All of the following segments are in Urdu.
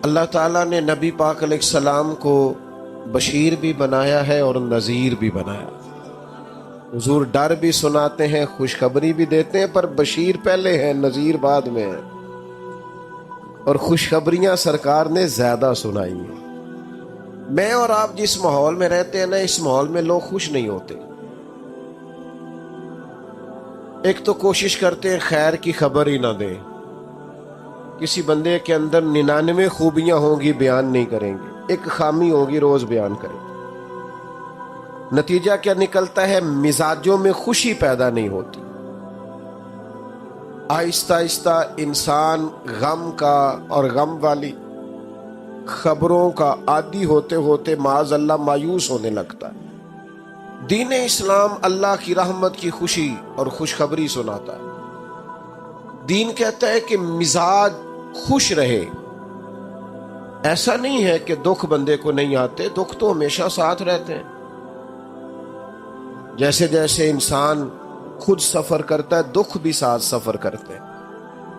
اللہ تعالیٰ نے نبی پاک علیہ السلام کو بشیر بھی بنایا ہے اور نذیر بھی بنایا۔ حضور ڈر بھی سناتے ہیں، خوشخبری بھی دیتے ہیں، پر بشیر پہلے ہیں، نذیر بعد میں ہے، اور خوشخبریاں سرکار نے زیادہ سنائی ہیں۔ میں اور آپ جس ماحول میں رہتے ہیں نا، اس ماحول میں لوگ خوش نہیں ہوتے۔ ایک تو کوشش کرتے ہیں خیر کی خبر ہی نہ دیں، کسی بندے کے اندر 99 خوبیاں ہوں گی بیان نہیں کریں گے، ایک خامی ہوگی روز بیان کریں گے۔ نتیجہ کیا نکلتا ہے؟ مزاجوں میں خوشی پیدا نہیں ہوتی۔ آہستہ آہستہ انسان غم کا اور غم والی خبروں کا عادی ہوتے ہوتے معاذ اللہ مایوس ہونے لگتا ہے۔ دین اسلام اللہ کی رحمت کی خوشی اور خوشخبری سناتا ہے۔ دین کہتا ہے کہ مزاج خوش رہے۔ ایسا نہیں ہے کہ دکھ بندے کو نہیں آتے، دکھ تو ہمیشہ ساتھ رہتے ہیں۔ جیسے جیسے انسان خود سفر کرتا ہے، دکھ بھی ساتھ سفر کرتے ہیں،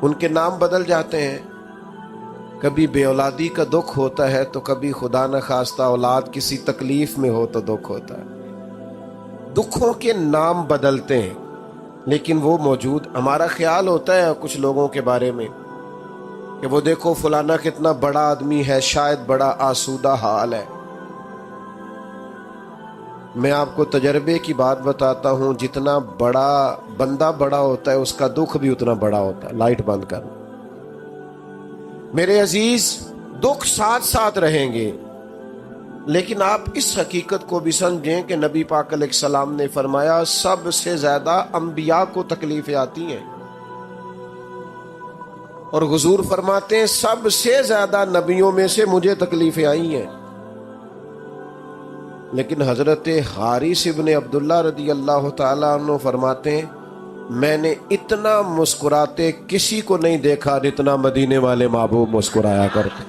ان کے نام بدل جاتے ہیں۔ کبھی بے اولادی کا دکھ ہوتا ہے تو کبھی خدا نہ خواستہ اولاد کسی تکلیف میں ہو تو دکھ ہوتا ہے۔ دکھوں کے نام بدلتے ہیں لیکن وہ موجود۔ ہمارا خیال ہوتا ہے کچھ لوگوں کے بارے میں کہ وہ دیکھو فلانا کتنا بڑا آدمی ہے، شاید بڑا آسودہ حال ہے۔ میں آپ کو تجربے کی بات بتاتا ہوں، جتنا بڑا بندہ بڑا ہوتا ہے اس کا دکھ بھی اتنا بڑا ہوتا ہے۔ لائٹ بند کر میرے عزیز، دکھ ساتھ ساتھ رہیں گے، لیکن آپ اس حقیقت کو بھی سمجھیں کہ نبی پاک علیہ السلام نے فرمایا سب سے زیادہ انبیاء کو تکلیفیں آتی ہیں، اور حضور فرماتے ہیں سب سے زیادہ نبیوں میں سے مجھے تکلیفیں آئی ہیں۔ لیکن حضرت حارث ابن عبداللہ رضی اللہ تعالیٰ عنہ فرماتے ہیں میں نے اتنا مسکراتے کسی کو نہیں دیکھا جتنا مدینے والے محبوب مسکرایا کرتے۔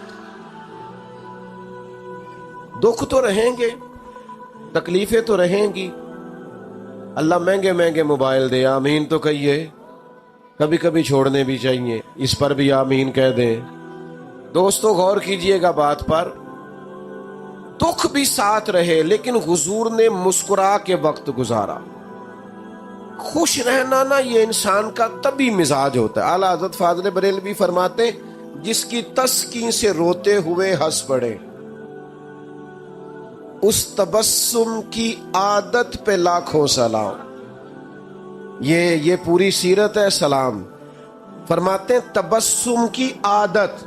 دکھ تو رہیں گے، تکلیفیں تو رہیں گی۔ اللہ مہنگے مہنگے موبائل دے، آمین تو کہیے، کبھی کبھی چھوڑنے بھی چاہیے، اس پر بھی آمین کہہ دیں۔ دوستو غور کیجئے گا بات پر، دکھ بھی ساتھ رہے لیکن حضور نے مسکرا کے وقت گزارا۔ خوش رہنا نا یہ انسان کا طبی مزاج ہوتا ہے۔ اعلیٰ حضرت فاضل بریلوی فرماتے جس کی تسکین سے روتے ہوئے ہنس پڑے، اس تبسم کی عادت پہ لاکھوں سلام۔ یہ پوری سیرت ہے سلام۔ فرماتے ہیں تبسم کی عادت،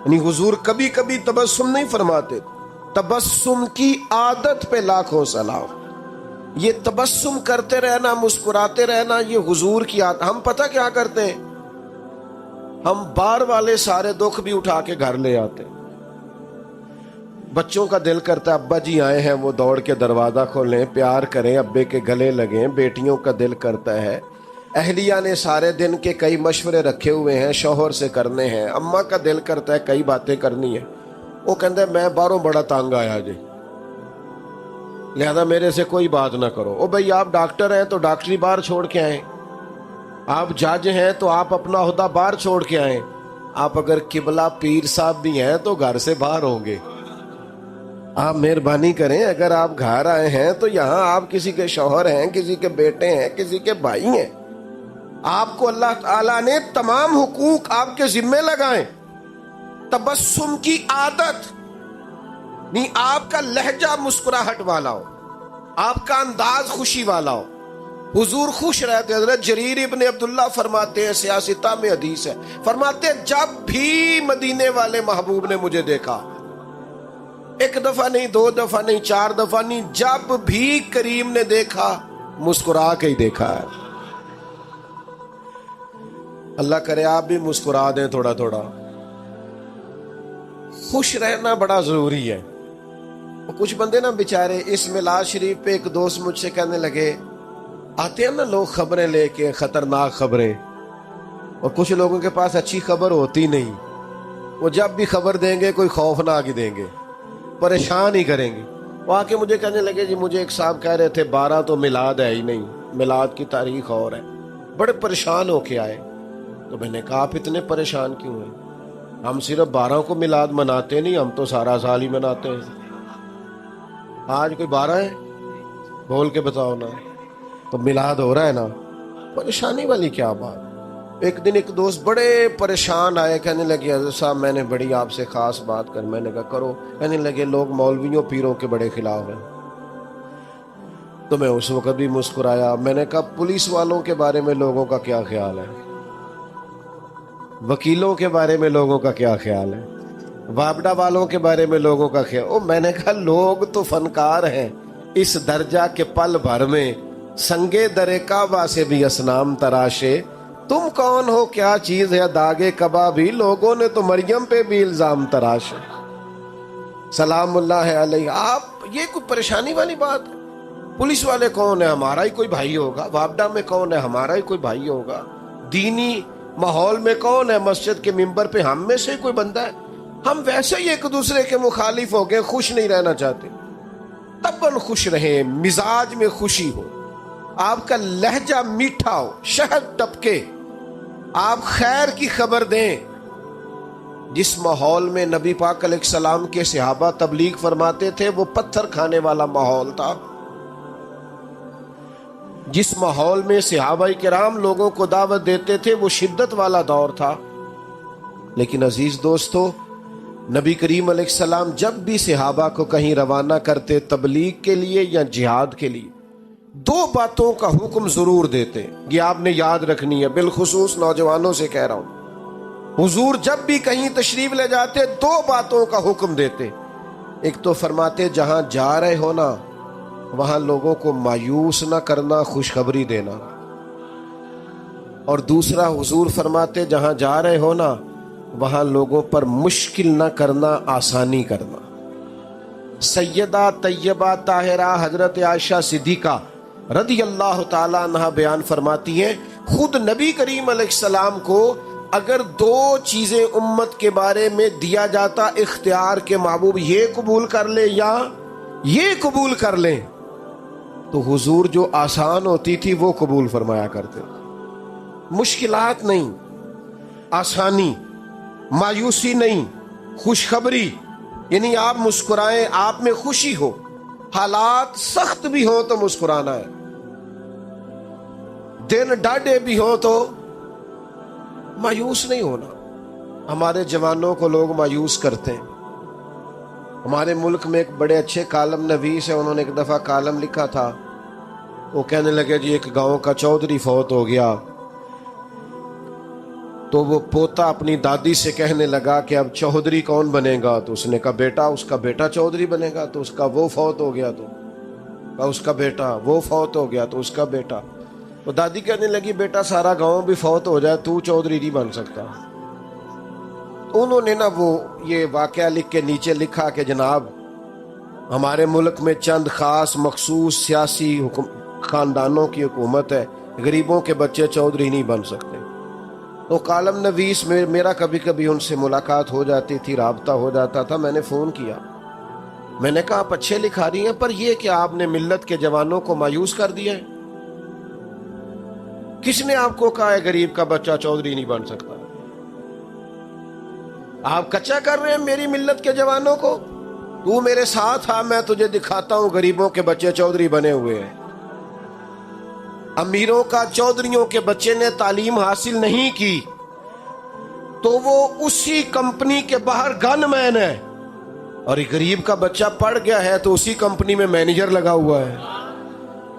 یعنی حضور کبھی کبھی تبسم نہیں فرماتے، تبسم کی عادت پہ لاکھوں سلام۔ یہ تبسم کرتے رہنا، مسکراتے رہنا، یہ حضور کی عادت۔ ہم پتہ کیا کرتے ہیں؟ ہم بار والے سارے دکھ بھی اٹھا کے گھر لے آتے ہیں۔ بچوں کا دل کرتا ہے ابا جی آئے ہیں، وہ دوڑ کے دروازہ کھولیں، پیار کریں، ابے کے گلے لگیں۔ بیٹیوں کا دل کرتا ہے، اہلیہ نے سارے دن کے کئی مشورے رکھے ہوئے ہیں، شوہر سے کرنے ہیں۔ اماں کا دل کرتا ہے کئی باتیں کرنی ہیں، وہ کہتے ہیں میں باہروں بڑا تانگ آیا جی، لہذا میرے سے کوئی بات نہ کرو۔ او بھائی آپ ڈاکٹر ہیں تو ڈاکٹری باہر چھوڑ کے آئیں، آپ جج ہیں تو آپ اپنا عہدہ باہر چھوڑ کے آئیں۔ آپ اگر قبلہ پیر صاحب بھی ہیں تو گھر سے باہر ہوں گے۔ آپ مہربانی کریں، اگر آپ گھر آئے ہیں تو یہاں آپ کسی کے شوہر ہیں، کسی کے بیٹے ہیں، کسی کے بھائی ہیں۔ آپ کو اللہ تعالیٰ نے تمام حقوق آپ کے ذمے لگائیں۔ تبسم کی عادت نہیں، آپ کا لہجہ مسکراہٹ والا ہو، آپ کا انداز خوشی والا ہو۔ حضور خوش رہتے۔ حضرت جریر ابن عبداللہ فرماتے ہیں، سیاستہ میں حدیث ہے، فرماتے ہیں جب بھی مدینے والے محبوب نے مجھے دیکھا، ایک دفعہ نہیں، دو دفعہ نہیں، چار دفعہ نہیں، جب بھی کریم نے دیکھا مسکرا کے ہی دیکھا ہے۔ اللہ کرے آپ بھی مسکرا دیں تھوڑا تھوڑا۔ خوش رہنا بڑا ضروری ہے۔ کچھ بندے نا بیچارے، اس میلاد شریف پہ ایک دوست مجھ سے کہنے لگے، آتے ہیں نا لوگ خبریں لے کے، خطرناک خبریں، اور کچھ لوگوں کے پاس اچھی خبر ہوتی نہیں، وہ جب بھی خبر دیں گے کوئی خوفناک ہی دیں گے، پریشان ہی کریں گے۔ وہ آ کے مجھے کہنے لگے جی مجھے ایک صاحب کہہ رہے تھے 12 تو میلاد ہے ہی نہیں، میلاد کی تاریخ اور ہے، بڑے پریشان ہو کے آئے۔ تو میں نے کہا آپ اتنے پریشان کیوں ہیں؟ ہم صرف 12 کو میلاد مناتے نہیں، ہم تو سارا سال ہی مناتے ہیں۔ آج کوئی 12 ہے؟ بول کے بتاؤ نا۔ تو میلاد ہو رہا ہے نا، پریشانی والی کیا بات؟ ایک دن ایک دوست بڑے پریشان آئے، کہنے لگے حضرت صاحب میں نے بڑی آپ سے خاص بات کر۔ میں نے کہا کرو۔ کہنے لگے لوگ مولویوں پیروں کے بڑے خلاف ہیں۔ تو میں اس وقت بھی مسکرایا۔ میں نے کہا پولیس والوں کے بارے میں لوگوں کا کیا خیال ہے؟ وکیلوں کے بارے میں لوگوں کا کیا خیال ہے؟ وابڈا والوں کے بارے میں لوگوں کا خیال؟ میں نے کہا لوگ تو فنکار ہیں اس درجہ کے پل بھر میں سنگے در کعبہ سے بھی اسنام تراشے۔ تم کون ہو، کیا چیز ہے داغے کبا بھی، لوگوں نے تو مریم پہ بھی الزام تراشے۔ سلام اللہ علیہ۔ آپ یہ کوئی پریشانی والی بات ہے؟ پولیس والے کون ہے؟ ہمارا ہی کوئی بھائی ہوگا۔ وابڈا میں کون ہے؟ ہمارا ہی کوئی بھائی ہوگا۔ دینی ماحول میں کون ہے؟ مسجد کے ممبر پہ ہم میں سے کوئی بندہ ہے؟ ہم ویسے ہی ایک دوسرے کے مخالف ہو گئے، خوش نہیں رہنا چاہتے۔ تباً خوش رہیں، مزاج میں خوشی ہو، آپ کا لہجہ میٹھا ہو، شہد ٹپکے، آپ خیر کی خبر دیں۔ جس ماحول میں نبی پاک علیہ السلام کے صحابہ تبلیغ فرماتے تھے وہ پتھر کھانے والا ماحول تھا۔ جس ماحول میں صحابہ کرام لوگوں کو دعوت دیتے تھے وہ شدت والا دور تھا۔ لیکن عزیز دوستو، نبی کریم علیہ السلام جب بھی صحابہ کو کہیں روانہ کرتے تبلیغ کے لیے یا جہاد کے لیے، 2 باتوں کا حکم ضرور دیتے۔ یہ آپ نے یاد رکھنی ہے، بالخصوص نوجوانوں سے کہہ رہا ہوں۔ حضور جب بھی کہیں تشریف لے جاتے 2 باتوں کا حکم دیتے۔ ایک تو فرماتے جہاں جا رہے ہو نا وہاں لوگوں کو مایوس نہ کرنا، خوشخبری دینا۔ اور دوسرا حضور فرماتے جہاں جا رہے ہو نا وہاں لوگوں پر مشکل نہ کرنا، آسانی کرنا۔ سیدہ طیبہ طاہرہ حضرت عائشہ صدیقہ رضی اللہ تعالیٰ عنہ بیان فرماتی ہیں، خود نبی کریم علیہ السلام کو اگر 2 چیزیں امت کے بارے میں دیا جاتا اختیار کے محبوب یہ قبول کر لیں یا یہ قبول کر لیں، تو حضور جو آسان ہوتی تھی وہ قبول فرمایا کرتے۔ مشکلات نہیں، آسانی، مایوسی نہیں، خوشخبری، یعنی آپ مسکرائیں، آپ میں خوشی ہو، حالات سخت بھی ہوں تو مسکرانا ہے، دن ڈاڈے بھی ہوں تو مایوس نہیں ہونا۔ ہمارے جوانوں کو لوگ مایوس کرتے ہیں۔ ہمارے ملک میں ایک بڑے اچھے کالم نویس ہیں، انہوں نے ایک دفعہ کالم لکھا تھا۔ وہ کہنے لگے جی ایک گاؤں کا چودھری فوت ہو گیا، تو وہ پوتا اپنی دادی سے کہنے لگا کہ اب چودھری کون بنے گا؟ تو اس نے کہا بیٹا، اس کا بیٹا چودھری بنے گا۔ تو اس کا وہ فوت ہو گیا، تو کہا اس کا بیٹا، وہ فوت ہو گیا تو اس کا بیٹا۔ تو دادی کہنے لگی بیٹا سارا گاؤں بھی فوت ہو جائے تو چودھری نہیں بن سکتا۔ انہوں نے نا وہ یہ واقعہ لکھ کے نیچے لکھا کہ جناب ہمارے ملک میں چند خاص مخصوص سیاسی خاندانوں کی حکومت ہے، غریبوں کے بچے چودھری نہیں بن سکتے۔ تو کالم نویس میں میرا کبھی کبھی ان سے ملاقات ہو جاتی تھی، رابطہ ہو جاتا تھا۔ میں نے فون کیا، میں نے کہا آپ اچھے لکھا رہی ہیں، پر یہ کہ آپ نے ملت کے جوانوں کو مایوس کر دیا ہے۔ کس نے آپ کو کہا ہے غریب کا بچہ چودھری نہیں بن سکتا؟ آپ کچا کر رہے ہیں میری ملت کے جوانوں کو۔ تو میرے ساتھ آ، میں تجھے دکھاتا ہوں غریبوں کے بچے چودھری بنے ہوئے ہیں۔ امیروں کا چودھریوں کے بچے نے تعلیم حاصل نہیں کی تو وہ اسی کمپنی کے باہر گن مین ہے، اور ایک غریب کا بچہ پڑھ گیا ہے تو اسی کمپنی میں مینیجر لگا ہوا ہے۔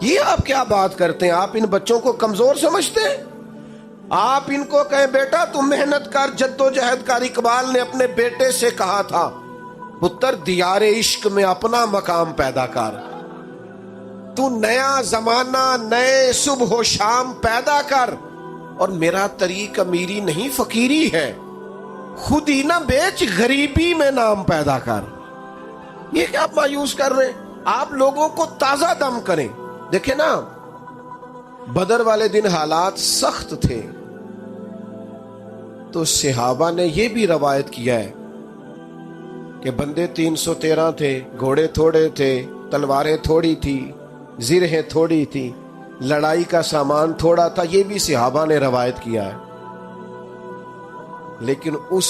یہ آپ کیا بات کرتے ہیں؟ آپ ان بچوں کو کمزور سمجھتے ہیں؟ آپ ان کو کہیں بیٹا تم محنت کر، جد و جہد کر۔ اقبال نے اپنے بیٹے سے کہا تھا پتر دیار عشق میں اپنا مقام پیدا کر، تو نیا زمانہ نئے صبح و شام پیدا کر، اور میرا طریق امیری نہیں فقیری ہے، خود ہی نہ بیچ غریبی میں نام پیدا کر۔ یہ کیا آپ مایوس کر رہے ہیں؟ آپ لوگوں کو تازہ دم کریں۔ دیکھیں نا بدر والے دن حالات سخت تھے، تو صحابہ نے یہ بھی روایت کیا ہے کہ بندے 313 تھے، گھوڑے تھوڑے تھے، تلواریں تھوڑی تھی، زرہیں تھوڑی تھی، لڑائی کا سامان تھوڑا تھا۔ یہ بھی صحابہ نے روایت کیا ہے۔ لیکن اس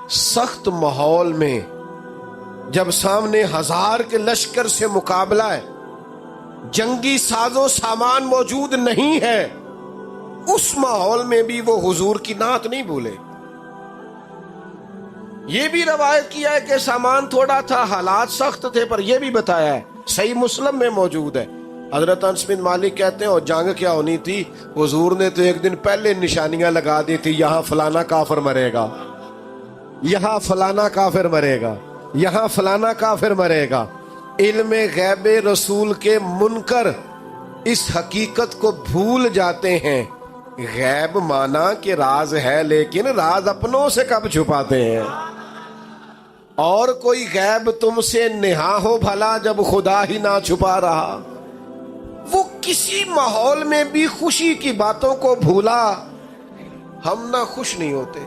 سخت ماحول میں جب سامنے ہزار کے لشکر سے مقابلہ ہے، جنگی ساز و سامان موجود نہیں ہے، اس ماحول میں بھی وہ حضور کی نعت نہیں بھولے۔ یہ بھی روایت کیا ہے کہ سامان تھوڑا تھا، حالات سخت تھے، پر یہ بھی بتایا ہے، صحیح مسلم میں موجود ہے، حضرت انس بن مالک کہتے ہیں اور جنگ کیا ہونی تھی، حضور نے تو ایک دن پہلے نشانیاں لگا دی تھی، یہاں فلانا کافر مرے گا، یہاں فلانا کافر مرے گا، یہاں فلانا کافر مرے گا۔ علم غیب رسول کے منکر اس حقیقت کو بھول جاتے ہیں۔ غیب مانا کہ راز ہے، لیکن راز اپنوں سے کب چھپاتے ہیں؟ اور کوئی غیب تم سے نہا ہو بھلا جب خدا ہی نہ چھپا رہا۔ وہ کسی ماحول میں بھی خوشی کی باتوں کو بھولا، ہم نہ خوش نہیں ہوتے۔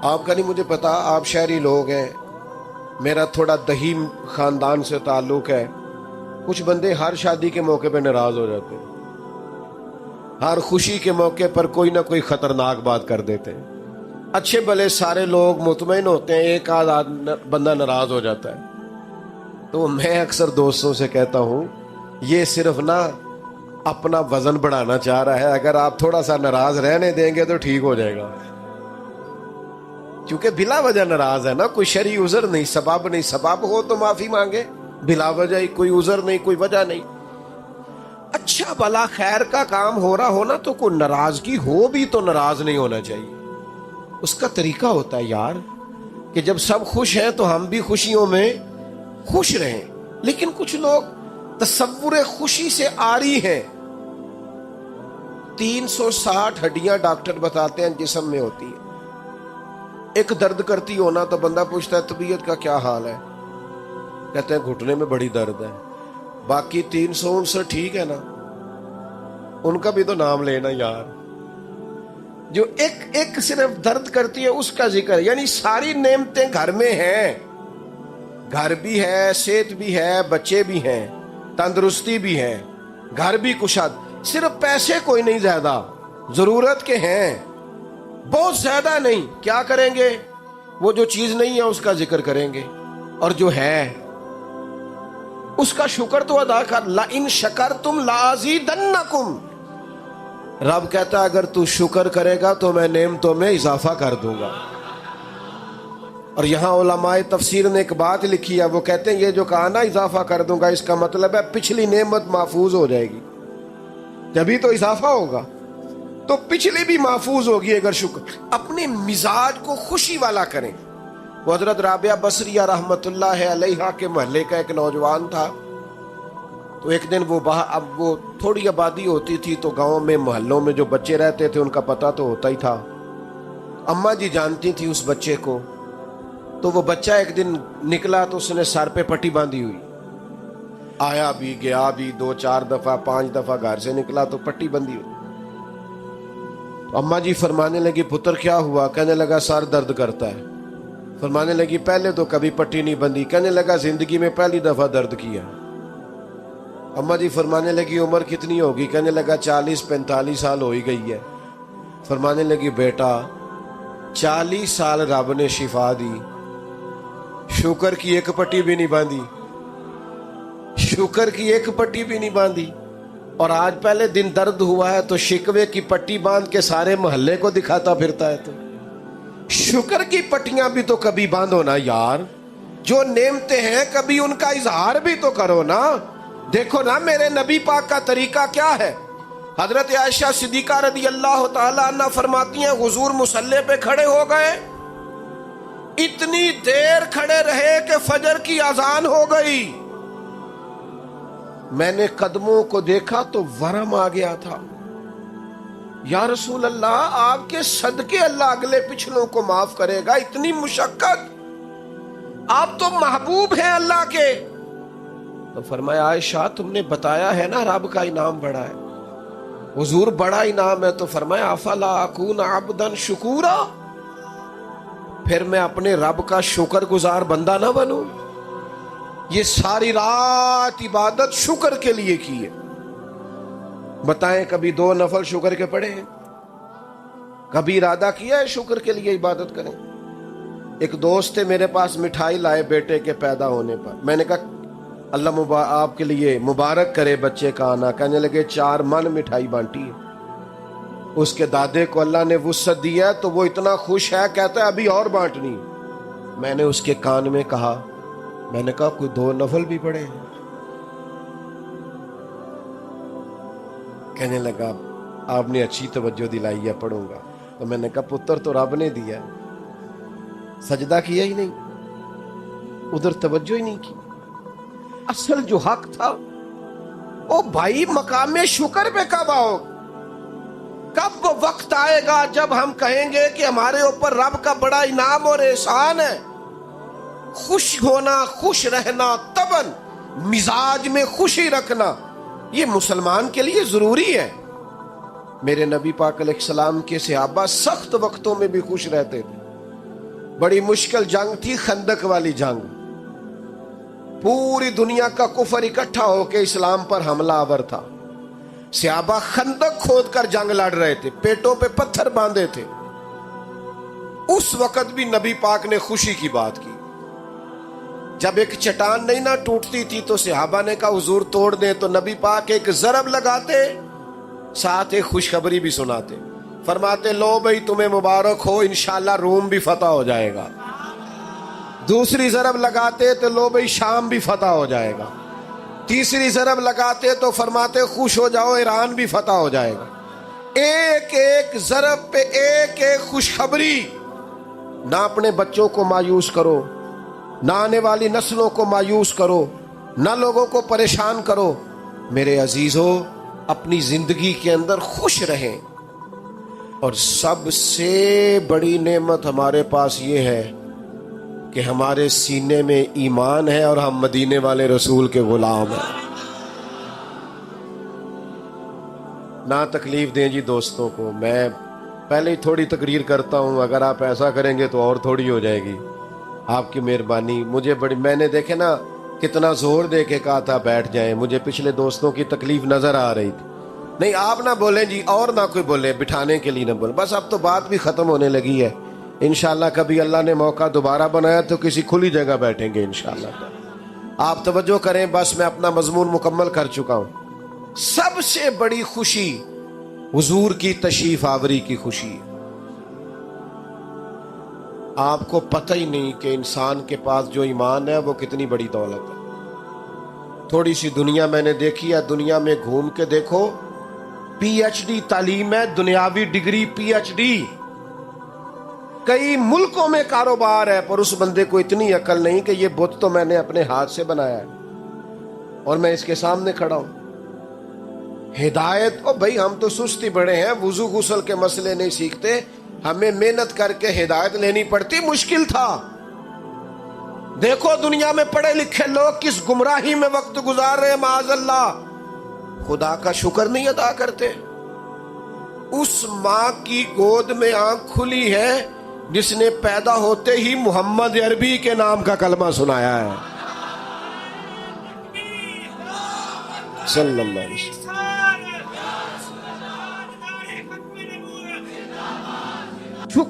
آپ کا نہیں مجھے پتا، آپ شہری لوگ ہیں، میرا تھوڑا دہی خاندان سے تعلق ہے، کچھ بندے ہر شادی کے موقع پہ ناراض ہو جاتے ہیں، ہر خوشی کے موقع پر کوئی نہ کوئی خطرناک بات کر دیتے ہیں۔ اچھے بھلے سارے لوگ مطمئن ہوتے ہیں، ایک آدھ بندہ ناراض ہو جاتا ہے۔ تو میں اکثر دوستوں سے کہتا ہوں، یہ صرف نا اپنا وزن بڑھانا چاہ رہا ہے، اگر آپ تھوڑا سا ناراض رہنے دیں گے تو ٹھیک ہو جائے گا، کیونکہ بلا وجہ ناراض ہے نا، کوئی شرعی عذر نہیں، سبب نہیں، سبب ہو تو معافی مانگے، بلا وجہ ہی کوئی عذر نہیں، کوئی وجہ نہیں۔ اچھا بھلا خیر کا کام ہو رہا ہونا تو کوئی ناراضگی ہو بھی تو ناراض نہیں ہونا چاہیے۔ اس کا طریقہ ہوتا ہے یار کہ جب سب خوش ہیں تو ہم بھی خوشیوں میں خوش رہیں، لیکن کچھ لوگ تصور خوشی سے عاری ہیں۔ 360 ہڈیاں ڈاکٹر بتاتے ہیں جسم میں ہوتی ہیں، ایک درد کرتی ہونا تو بندہ پوچھتا ہے طبیعت کا کیا حال ہے، کہتے ہیں گھٹنے میں بڑی درد ہے، باقی 359 ٹھیک ہے نا، ان کا بھی تو نام لینا یار۔ جو ایک صرف درد کرتی ہے اس کا ذکر، یعنی ساری نعمتیں گھر میں ہیں، گھر بھی ہے، صحت بھی ہے، بچے بھی ہیں، تندرستی بھی ہے، گھر بھی کشاد، صرف پیسے کوئی نہیں زیادہ، ضرورت کے ہیں بہت زیادہ نہیں، کیا کریں گے؟ وہ جو چیز نہیں ہے اس کا ذکر کریں گے، اور جو ہے اس کا شکر تو ادا کر۔ لَإِن شَكَرْتُمْ لَأَزِيدَنَّكُمْ، رب کہتا ہے اگر تو شکر کرے گا تو میں نعمتوں میں اضافہ کر دوں گا۔ اور یہاں علماء تفسیر نے ایک بات لکھی ہے، وہ کہتے ہیں یہ جو کہا نا اضافہ کر دوں گا، اس کا مطلب ہے پچھلی نعمت محفوظ ہو جائے گی، جبھی تو اضافہ ہوگا، تو پچھلی بھی محفوظ ہوگی اگر شکر۔ اپنے مزاج کو خوشی والا کریں۔ وہ حضرت رابعہ بصریہ رحمت اللہ علیہا کے محلے کا ایک نوجوان تھا، تو ایک دن اب وہ تھوڑی آبادی ہوتی تھی تو گاؤں میں محلوں میں جو بچے رہتے تھے ان کا پتہ تو ہوتا ہی تھا، اماں جی جانتی تھی اس بچے کو، تو وہ بچہ ایک دن نکلا تو اس نے سر پہ پٹی باندھی ہوئی، آیا بھی گیا بھی، 2-4 دفعہ 5 دفعہ گھر سے نکلا تو پٹی بندھی ہوئی۔ اماں جی فرمانے لگی پتر کیا ہوا؟ کہنے لگا سر درد کرتا ہے۔ فرمانے لگی پہلے تو کبھی پٹی نہیں بندھی۔ کہنے لگا زندگی میں پہلی دفعہ درد کیا۔ اماں جی فرمانے لگی عمر کتنی ہوگی؟ کہنے لگا 40-45 سال ہو ہی گئی ہے۔ فرمانے لگی بیٹا 40 سال رب نے شفا دی، شکر کی ایک پٹی بھی نہیں باندھی، شکر کی ایک پٹی بھی نہیں باندھی، اور آج پہلے دن درد ہوا ہے تو شکوے کی پٹی باندھ کے سارے محلے کو دکھاتا پھرتا ہے۔ تو شکر کی پٹیاں بھی تو کبھی باندھو نا یار، جو نعمتیں ہیں کبھی ان کا اظہار بھی تو کرو نا۔ دیکھو نا میرے نبی پاک کا طریقہ کیا ہے۔ حضرت عائشہ صدیقہ رضی اللہ تعالی عنہ فرماتی ہیں حضور مصلی پہ کھڑے ہو گئے، اتنی دیر کھڑے رہے کہ فجر کی اذان ہو گئی، میں نے قدموں کو دیکھا تو ورم آ گیا تھا۔ یا رسول اللہ آپ کے صدقے اللہ اگلے پچھلوں کو معاف کرے گا، اتنی مشقت، آپ تو محبوب ہیں اللہ کے۔ تو فرمایا عائشہ تم نے بتایا ہے نا رب کا انعام بڑا ہے۔ حضور بڑا انعام ہے، تو فرمایا افلا اکون عبدا شکورا، پھر میں اپنے رب کا شکر گزار بندہ نہ بنوں؟ یہ ساری رات عبادت شکر کے لیے کی ہے، بتائیں کبھی 2 نفل شکر کے پڑھے ہیں؟ کبھی ارادہ کیا ہے شکر کے لیے عبادت کریں؟ ایک دوست تھے میرے پاس، مٹھائی لائے بیٹے کے پیدا ہونے پر. میں نے کہا اللہ آپ کے لیے مبارک کرے بچے کا آنا. کہنے لگے 4 من مٹھائی بانٹی ہے. اس کے دادے کو اللہ نے وسعت دیا تو وہ اتنا خوش ہے، کہتا ہے ابھی اور بانٹنی. میں نے اس کے کان میں کہا، میں نے کہا کوئی 2 نفل بھی پڑھے ہیں؟ کہنے لگا آپ نے اچھی توجہ دلائی ہے، پڑھوں گا. تو میں نے کہا پتر تو رب نے دیا، سجدہ کیا ہی نہیں، ادھر توجہ ہی نہیں کی. اصل جو حق تھا او بھائی مقام شکر پہ کب آؤ؟ کب وہ وقت آئے گا جب ہم کہیں گے کہ ہمارے اوپر رب کا بڑا انعام اور احسان ہے؟ خوش ہونا، خوش رہنا، طبعاً مزاج میں خوشی رکھنا یہ مسلمان کے لیے ضروری ہے. میرے نبی پاک علیہ السلام کے صحابہ سخت وقتوں میں بھی خوش رہتے تھے. بڑی مشکل جنگ تھی خندق والی جنگ، پوری دنیا کا کفر اکٹھا ہو کے اسلام پر حملہ آور تھا. صحابہ خندق کھود کر جنگ لڑ رہے تھے، پیٹوں پہ پتھر باندھے تھے. اس وقت بھی نبی پاک نے خوشی کی بات کی. جب ایک چٹان نہیں نہ ٹوٹتی تھی تو صحابہ نے کہا حضور توڑ دیں، تو نبی پاک ایک ضرب لگاتے، ساتھ ایک خوشخبری بھی سناتے. فرماتے لو بھائی تمہیں مبارک ہو، انشاءاللہ روم بھی فتح ہو جائے گا. دوسری ضرب لگاتے تو لو بھائی شام بھی فتح ہو جائے گا. تیسری ضرب لگاتے تو فرماتے خوش ہو جاؤ ایران بھی فتح ہو جائے گا. ایک ایک ضرب پہ ایک ایک خوشخبری. نہ اپنے بچوں کو مایوس کرو، نہ آنے والی نسلوں کو مایوس کرو، نہ لوگوں کو پریشان کرو. میرے عزیزو اپنی زندگی کے اندر خوش رہیں. اور سب سے بڑی نعمت ہمارے پاس یہ ہے کہ ہمارے سینے میں ایمان ہے اور ہم مدینے والے رسول کے غلام ہیں. نہ تکلیف دیں جی دوستوں کو. میں پہلے ہی تھوڑی تقریر کرتا ہوں، اگر آپ ایسا کریں گے تو اور تھوڑی ہو جائے گی. آپ کی مہربانی. مجھے بڑی، میں نے دیکھے نا کتنا زور دے کے کہا تھا بیٹھ جائیں، مجھے پچھلے دوستوں کی تکلیف نظر آ رہی تھی. نہیں آپ نہ بولیں جی، اور نہ کوئی بولے، بٹھانے کے لیے نہ بولے. بس اب تو بات بھی ختم ہونے لگی ہے. انشاءاللہ کبھی اللہ نے موقع دوبارہ بنایا تو کسی کھلی جگہ بیٹھیں گے انشاءاللہ. آپ توجہ کریں، بس میں اپنا مضمون مکمل کر چکا ہوں. سب سے بڑی خوشی حضور کی تشریف آوری کی خوشی. آپ کو پتہ ہی نہیں کہ انسان کے پاس جو ایمان ہے وہ کتنی بڑی دولت ہے. تھوڑی سی دنیا میں نے دیکھی ہے، دنیا میں گھوم کے دیکھو، پی ایچ ڈی تعلیم ہے، دنیاوی ڈگری پی ایچ ڈی. کئی ملکوں میں کاروبار ہے، پر اس بندے کو اتنی عقل نہیں کہ یہ بت تو میں نے اپنے ہاتھ سے بنایا ہے اور میں اس کے سامنے کھڑا ہوں. ہدایت، او بھائی ہم تو سستی بڑے ہیں، وضو غسل کے مسئلے نہیں سیکھتے، ہمیں محنت کر کے ہدایت لینی پڑتی. مشکل تھا. دیکھو دنیا میں پڑھے لکھے لوگ کس گمراہی میں وقت گزار رہے ہیں، معاذ اللہ. خدا کا شکر نہیں ادا کرتے. اس ماں کی گود میں آنکھ کھلی ہے جس نے پیدا ہوتے ہی محمد عربی کے نام کا کلمہ سنایا ہے صلی اللہ علیہ وسلم.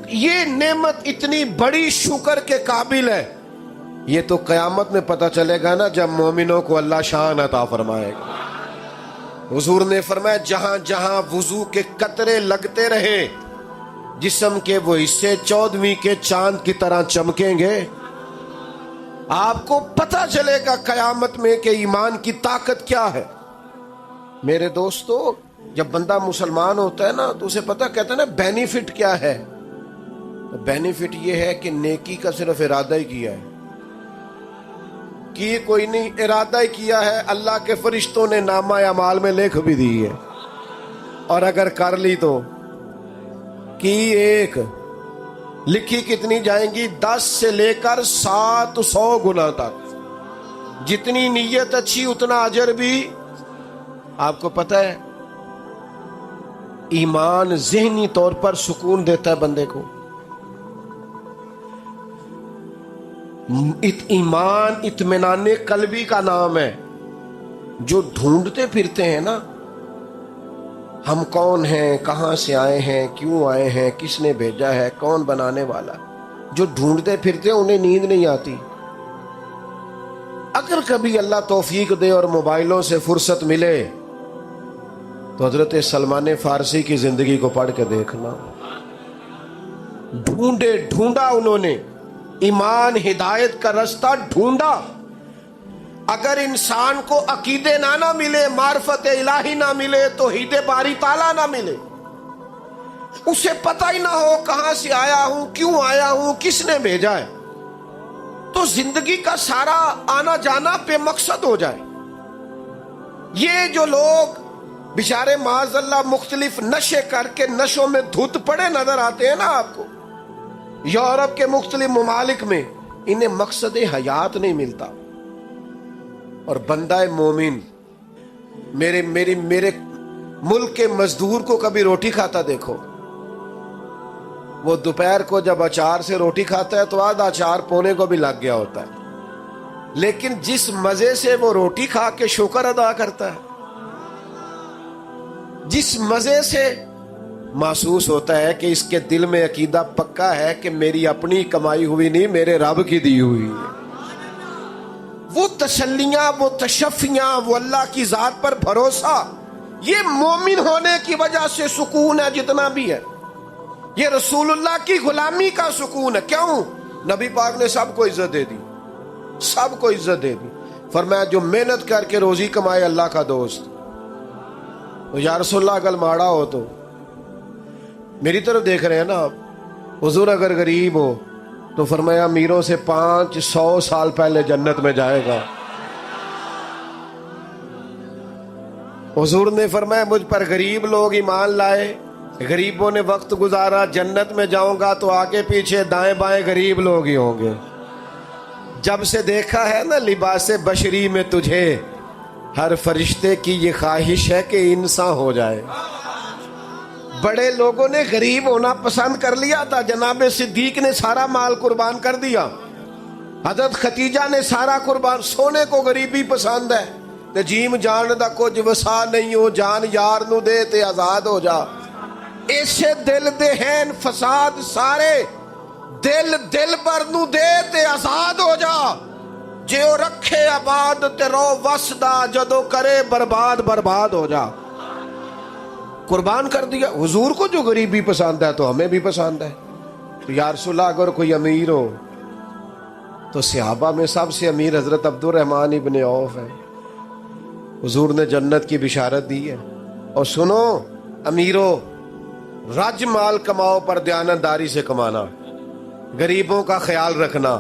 یہ نعمت اتنی بڑی شکر کے قابل ہے. یہ تو قیامت میں پتہ چلے گا نا جب مومنوں کو اللہ شان عطا فرمائے گا. حضور نے فرمایا جہاں جہاں وضو کے قطرے لگتے رہے جسم کے وہ حصے 14ویں کے چاند کی طرح چمکیں گے. آپ کو پتہ چلے گا قیامت میں کہ ایمان کی طاقت کیا ہے. میرے دوستو جب بندہ مسلمان ہوتا ہے نا تو اسے پتہ کہتا ہے نا بینیفٹ کیا ہے. بینیفٹ یہ ہے کہ نیکی کا صرف ارادہ ہی کیا ہے، کی کوئی نہیں، ارادہ ہی کیا ہے. اللہ کے فرشتوں نے نامہ اعمال میں لکھ بھی دی ہے، اور اگر کر لی تو کی ایک لکھی کتنی جائیں گی؟ 10 سے لے کر 700 گنا تک. جتنی نیت اچھی اتنا اجر بھی. آپ کو پتہ ہے ایمان ذہنی طور پر سکون دیتا ہے بندے کو. ایمان اطمینان قلبی کا نام ہے. جو ڈھونڈتے پھرتے ہیں نا ہم کون ہیں، کہاں سے آئے ہیں، کیوں آئے ہیں، کس نے بھیجا ہے، کون بنانے والا۔ جو ڈھونڈتے پھرتے انہیں نیند نہیں آتی۔ اگر کبھی اللہ توفیق دے اور موبائلوں سے فرصت ملے تو حضرت سلمان فارسی کی زندگی کو پڑھ کے دیکھنا۔ ڈھونڈا انہوں نے ایمان ہدایت کا رستہ ڈھونڈا۔ اگر انسان کو عقیدے نہ ملے، معرفت الہی نہ ملے، توحید باری تعالیٰ نہ ملے، اسے پتہ ہی نہ ہو کہاں سے آیا ہوں، کیوں آیا ہوں، کس نے بھیجا ہے، تو زندگی کا سارا آنا جانا بے مقصد ہو جائے۔ یہ جو لوگ بیچارے معاذ اللہ مختلف نشے کر کے نشوں میں دھت پڑے نظر آتے ہیں نا آپ کو، یورپ کے مختلف ممالک میں، انہیں مقصد حیات نہیں ملتا۔ اور بندہ مومن، میرے ملک کے مزدور کو کبھی روٹی کھاتا دیکھو، وہ دوپہر کو جب اچار سے روٹی کھاتا ہے تو آدھا اچار پونے کو بھی لگ گیا ہوتا ہے، لیکن جس مزے سے وہ روٹی کھا کے شکر ادا کرتا ہے، جس مزے سے محسوس ہوتا ہے کہ اس کے دل میں عقیدہ پکا ہے کہ میری اپنی کمائی ہوئی نہیں، میرے رب کی دی ہوئی ہے، وہ تسلیاں، وہ تشفیاں، وہ اللہ کی ذات پر بھروسہ، یہ مومن ہونے کی وجہ سے سکون ہے جتنا بھی ہے۔ یہ رسول اللہ کی غلامی کا سکون ہے۔ کیوں؟ نبی پاک نے سب کو عزت دے دی، سب کو عزت دے دی۔ فرمایا جو محنت کر کے روزی کمائے اللہ کا دوست، تو یا رسول اللہ اگر ماڑا ہو تو میری طرف دیکھ رہے ہیں نا آپ، حضور اگر غریب ہو تو فرمایا امیروں سے 500 سال پہلے جنت میں جائے گا۔ حضور نے فرمایا مجھ پر غریب لوگ ایمان لائے، غریبوں نے وقت گزارا، جنت میں جاؤں گا تو آگے پیچھے دائیں بائیں غریب لوگ ہی ہوں گے۔ جب سے دیکھا ہے نا لباس بشری میں تجھے، ہر فرشتے کی یہ خواہش ہے کہ انسان ہو جائے۔ بڑے لوگوں نے غریب ہونا پسند کر لیا تھا، جناب صدیق نے سارا مال قربان کر دیا، حضرت ختیجہ نے سارا قربان، سونے کو غریبی پسند ہے، تے جیم جان دا کچھ وسا نہیں ہو، جان یار نو دے تے آزاد ہو جا۔ ایسے دل دے ہیں فساد سارے، دل پر نو دے تے آزاد ہو جا، جیو رکھے آباد تے رو وسدا، جدو کرے برباد ہو جا۔ قربان کر دیا۔ حضور کو جو غریبی پسند ہے تو ہمیں بھی پسند ہے۔ تو یا رسول اللہ اگر کوئی امیر ہو تو صحابہ میں سب سے امیر حضرت عبد الرحمن ابن عوف ہے۔ حضور نے جنت کی بشارت دی ہے۔ اور سنو امیرو، رج مال کماؤ پر دیانتداری سے کمانا، غریبوں کا خیال رکھنا۔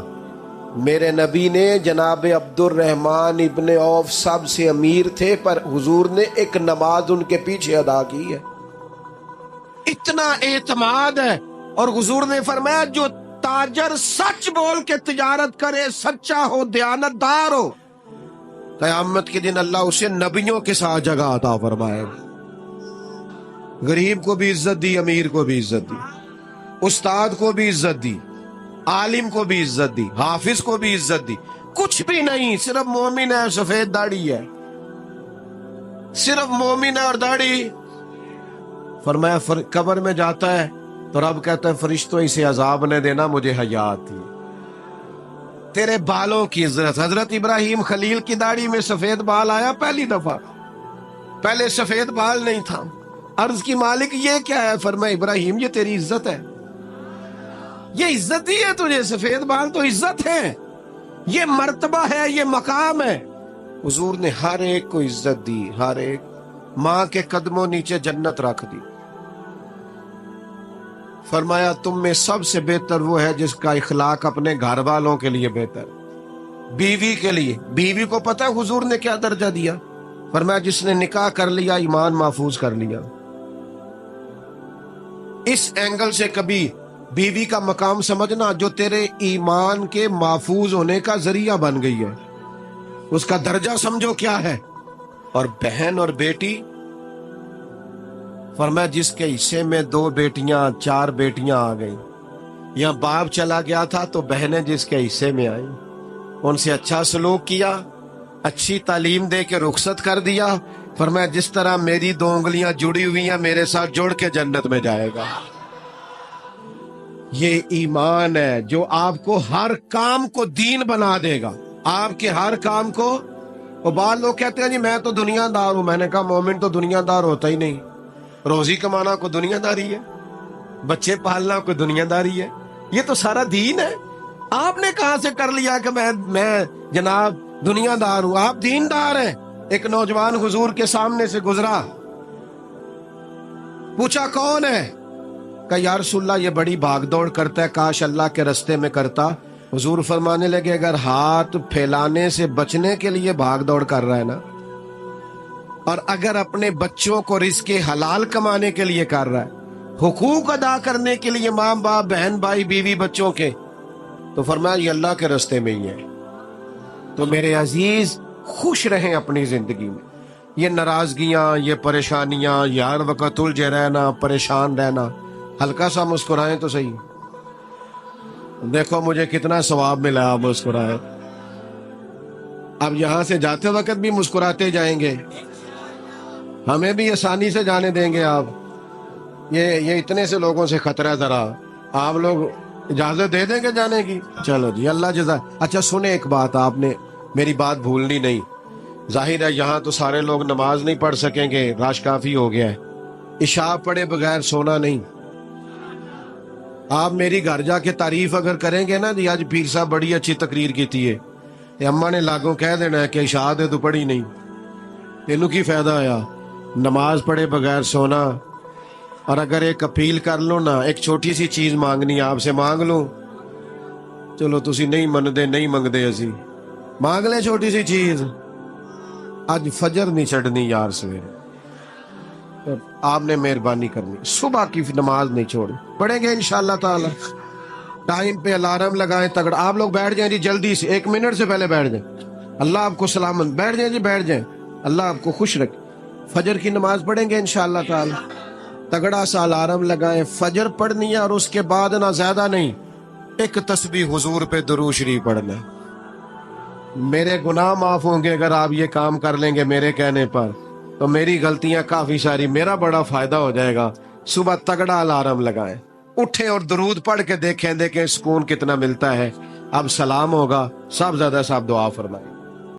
میرے نبی نے جناب عبد الرحمن ابن عوف سب سے امیر تھے، پر حضور نے ایک نماز ان کے پیچھے ادا کی ہے۔ اتنا اعتماد ہے۔ اور حضور نے فرمایا جو تاجر سچ بول کے تجارت کرے، سچا ہو، دیانتدار ہو، قیامت کے دن اللہ اسے نبیوں کے ساتھ جگہ عطا فرمائے۔ غریب کو بھی عزت دی، امیر کو بھی عزت دی، استاد کو بھی عزت دی، عالم کو بھی عزت دی، حافظ کو بھی عزت دی۔ کچھ بھی نہیں، صرف مومن ہے، سفید داڑھی ہے، صرف مومن ہے اور داڑھی۔ فرمایا قبر میں جاتا ہے تو رب کہتا ہے فرشتوں اسے عذاب نے دینا، مجھے حیات تھی۔ تیرے بالوں کی عزت۔ حضرت ابراہیم خلیل کی داڑھی میں سفید بال آیا پہلی دفعہ، پہلے سفید بال نہیں تھا۔ عرض کی مالک یہ کیا ہے؟ فرمایا ابراہیم یہ تیری عزت ہے، یہ عزت دی ہے تجھے، سفید بال تو عزت ہے، یہ مرتبہ ہے، یہ مقام ہے۔ حضور نے ہر ایک کو عزت دی، ہر ایک۔ ماں کے قدموں نیچے جنت رکھ دی۔ فرمایا تم میں سب سے بہتر وہ ہے جس کا اخلاق اپنے گھر والوں کے لیے بہتر، بیوی کے لیے۔ بیوی کو پتہ ہے حضور نے کیا درجہ دیا؟ فرمایا جس نے نکاح کر لیا ایمان محفوظ کر لیا۔ اس اینگل سے کبھی بیوی کا مقام سمجھنا جو تیرے ایمان کے محفوظ ہونے کا ذریعہ بن گئی ہے، اس کا درجہ سمجھو کیا ہے۔ اور بہن اور بیٹی، فرمایا جس کے حصے میں 2 بیٹیاں 4 بیٹیاں آ گئیں، یا باپ چلا گیا تھا تو بہنیں جس کے حصے میں آئیں، ان سے اچھا سلوک کیا، اچھی تعلیم دے کے رخصت کر دیا، فرمایا جس طرح میری 2 انگلیاں جڑی ہوئی ہیں میرے ساتھ جڑ کے جنت میں جائے گا۔ یہ ایمان ہے جو آپ کو ہر کام کو دین بنا دے گا، آپ کے ہر کام کو۔ وہ بعض لوگ کہتے ہیں جی میں تو دنیا دار ہوں، میں نے کہا مومن تو دنیا دار ہوتا ہی نہیں، روزی کمانا کو دنیا داری ہے، بچے پالنا کو دنیا داری ہے، یہ تو سارا دین ہے۔ آپ نے کہاں سے کر لیا کہ میں جناب دنیا دار ہوں؟ آپ دین دار ہیں۔ ایک نوجوان حضور کے سامنے سے گزرا، پوچھا کون ہے؟ کہ یا رسول اللہ یہ بڑی بھاگ دوڑ کرتا ہے، کاش اللہ کے رستے میں کرتا۔ حضور فرمانے لگے اگر ہاتھ پھیلانے سے بچنے کے لیے بھاگ دوڑ کر رہا ہے نا، اور اگر اپنے بچوں کو رزق حلال کمانے کے لیے کر رہا ہے، حقوق ادا کرنے کے لیے ماں باپ بہن بھائی بیوی بچوں کے، تو فرمایا یہ اللہ کے رستے میں ہی ہے۔ تو میرے عزیز خوش رہیں اپنی زندگی میں، یہ ناراضگیاں، یہ پریشانیاں، یہ ہر وقت الجھے رہنا، پریشان رہنا، ہلکا سا مسکرائیں تو صحیح۔ دیکھو مجھے کتنا ثواب ملا، آپ مسکرائیں۔ اب یہاں سے جاتے وقت بھی مسکراتے جائیں گے، ہمیں بھی آسانی سے جانے دیں گے آپ؟ یہ اتنے سے لوگوں سے خطرہ ہے، ذرا آپ لوگ اجازت دے دیں گے جانے کی؟ چلو جی اللہ جزا۔ اچھا سنیں ایک بات، آپ نے میری بات بھولنی نہیں۔ ظاہر ہے یہاں تو سارے لوگ نماز نہیں پڑھ سکیں گے، رش کافی ہو گیا ہے، عشاء پڑھے بغیر سونا نہیں۔ آپ میری گھر جا کے تعریف اگر کریں گے نا جی آج پیر صاحب بڑی اچھی تقریر کی ہے، اماں نے لاگوں کہہ دینا ہے کہ عشاء دے تو پڑھی نہیں، تینوں کی فائدہ آیا؟ نماز پڑھے بغیر سونا۔ اور اگر ایک اپیل کر لو نا، ایک چھوٹی سی چیز مانگنی آپ سے مانگ لوں، چلو تسی نہیں مندے نہیں منگدے، اسی مانگ لیں چھوٹی سی چیز۔ آج فجر نہیں چڑھنی یار سویرے، آپ نے مہربانی کرنی، صبح کی نماز نہیں چھوڑی، پڑھیں گے انشاءاللہ تعالی۔ ٹائم پہ الارم لگائیں تگڑا۔ آپ لوگ بیٹھ جائیں جی جلدی سے، 1 منٹ سے پہلے بیٹھ جائیں، اللہ آپ کو سلامت۔ بیٹھ جائیں جی بیٹھ جائیں، اللہ آپ کو خوش رکھے۔ فجر کی نماز پڑھیں گے انشاءاللہ تعالی، تگڑا سا الارم لگائیں، فجر پڑھنی ہے، اور اس کے بعد نہ زیادہ نہیں، ایک تسبیح حضور پہ درود شریف پڑھنا ہے۔ میرے گناہ معاف ہوں گے اگر آپ یہ کام کر لیں گے میرے کہنے پر، تو میری غلطیاں کافی ساری، میرا بڑا فائدہ ہو جائے گا۔ صبح تگڑا الارم لگائیں، اٹھیں اور درود پڑھ کے دیکھیں سکون کتنا ملتا ہے۔ اب سلام ہوگا، سب زیادہ صاحب دعا فرمائیں۔